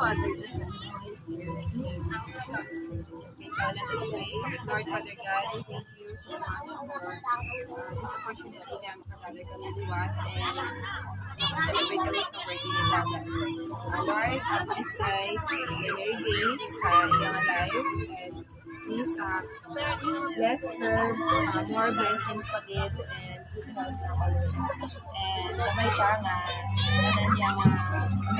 Father, the Son, and the Holy Spirit. Amen. Okay, so let us pray. Lord, Father God, we thank you so much for this opportunity na makagather kami liwat and makaselebrate kami sa birthday ni Daga. Lord, please guide Mary Grace sa iyong life and please bless her, more blessings pa din and good health na always. And gamay pa nga, kanan niya nga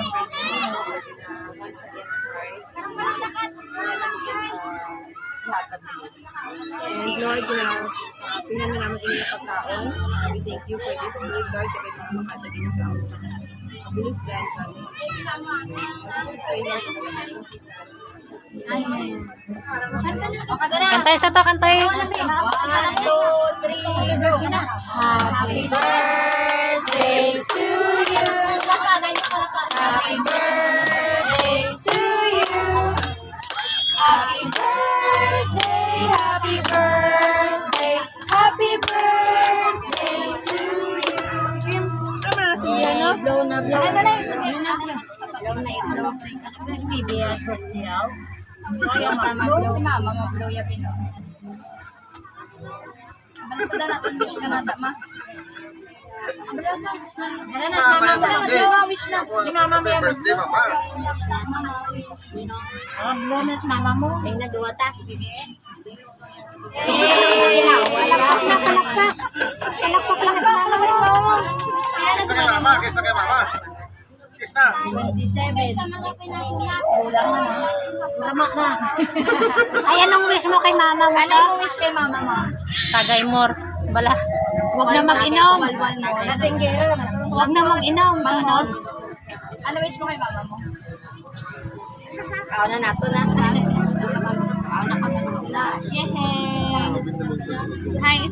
praise mo na once again heart, kanan niya hatag mo. And Lord, pinanman naman inyong pagkaon. We thank you for this food, Lord, kami mga makatagin sa ako sa bilis dahil kami. Just we pray, Lord, in the name of Jesus. Amen. Kantay sa to, kantay. 1, 2, 3, go. Happy birthday to you. Happy birthday to you. Happy birthday, happy birthday, happy birthday to you. Blow na, blow. Ano na yung sabi? Blow na ito. Ano yung baby at birthday out? Kaya mag-blow si mama, mag-blow ya pino. Abalasan na natin, wish ka na ma. Abalasan. Ano na, si mama, wish na. Si mama may birthday, mama. Blow na si mama mo. Ay, naduwa ta. Palakpak. Palakpak lang sa mama. Kiss na kay mama, kiss na kay mama. Kiss na. 27. Kulang na. Lamak na. Ay, anong wish mo kay mama mo? Anong wish kay mama mo? Tagay more. Bala. Huwag na mag-inom. Kasinggero naman. Huwag na mag-inom. Tunod. Ano wish mo kay mama mo? Kao na nato na. Kao na kami na. Yehey! Hi,